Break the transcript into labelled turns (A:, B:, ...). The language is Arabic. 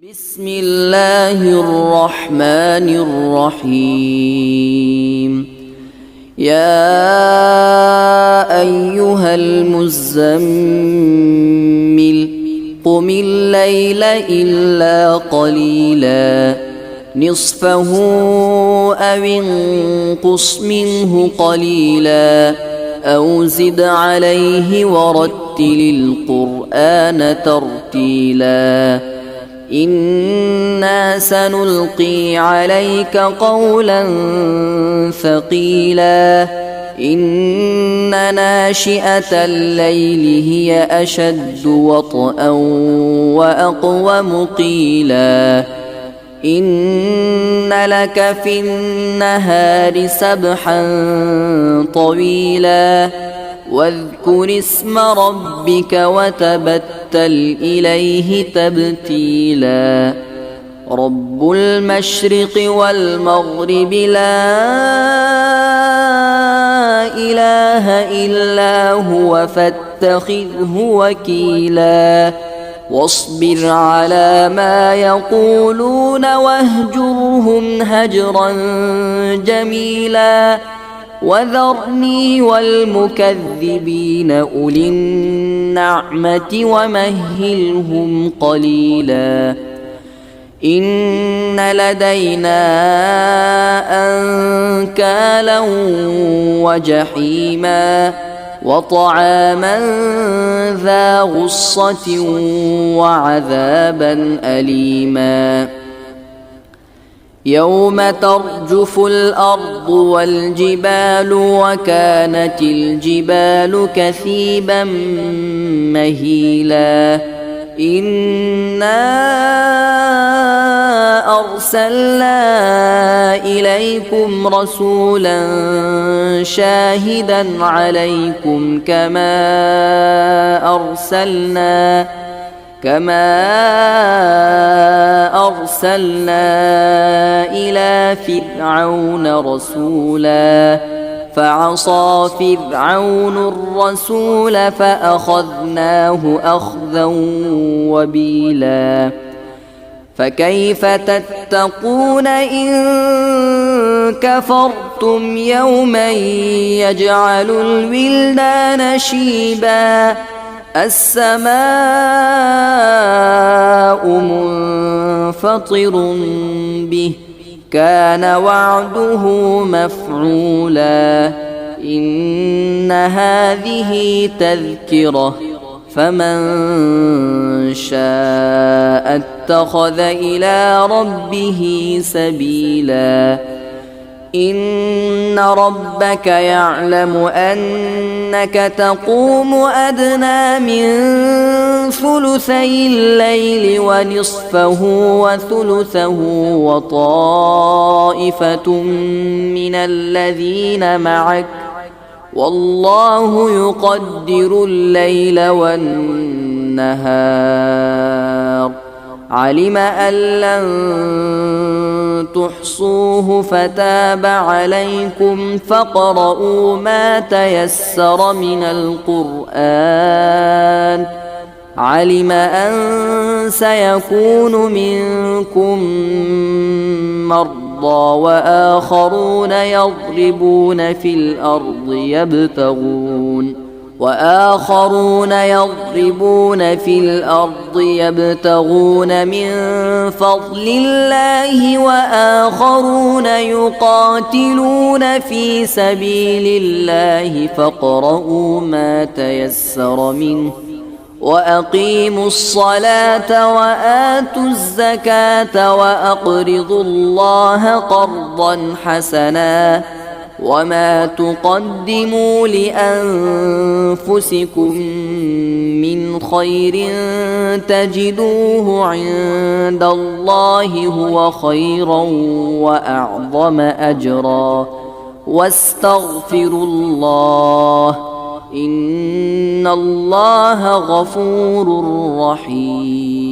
A: بسم الله الرحمن الرحيم. يا أيها المزمل قم الليل إلا قليلا نصفه أو انقص منه قليلا أو زد عليه ورتل القرآن ترتيلا إنا سنلقي عليك قولا ثقيلا إن ناشئة الليل هي أشد وطئا وأقوم قيلا إن لك في النهار سبحا طويلا واذكر اسم ربك وتبتل إليه تبتيلا رب المشرق والمغرب لا إله إلا هو فاتخذه وكيلا واصبر على ما يقولون واهجرهم هجرا جميلا وذرني والمكذبين أولي النعمة ومهلهم قليلا إن لدينا أنكالا وجحيما وطعاما ذا غصة وعذابا أليما يوم ترجف الأرض والجبال وكانت الجبال كثيبا مهيلا إنا أرسلنا إليكم رسولا شاهدا عليكم كما أرسلنا إلى فرعون رسولا فعصى فرعون الرسول فأخذناه أخذا وبيلا فكيف تتقون إن كفرتم يوما يجعل الولدان شيبا السماء منفطر به كان وعده مفعولا إن هذه تذكرة فمن شاء اتخذ إلى ربه سبيلا إن ربك يعلم أنك تقوم أدنى من ثلثي الليل ونصفه وثلثه وطائفة من الذين معك والله يقدر الليل والنهار علم أن لن تحصوه فتاب عليكم فاقرؤوا ما تيسر من القرآن علم أن سيكون منكم مرضى وآخرون يضربون في الأرض يبتغون من فضل الله وآخرون يقاتلون في سبيل الله فاقرؤوا ما تيسر منه وأقيموا الصلاة وآتوا الزكاة وأقرضوا الله قرضا حسنا وما تقدموا لأنفسكم من خير تجدوه عند الله هو خيرا وأعظم أجرا واستغفروا الله إن الله غفور رحيم.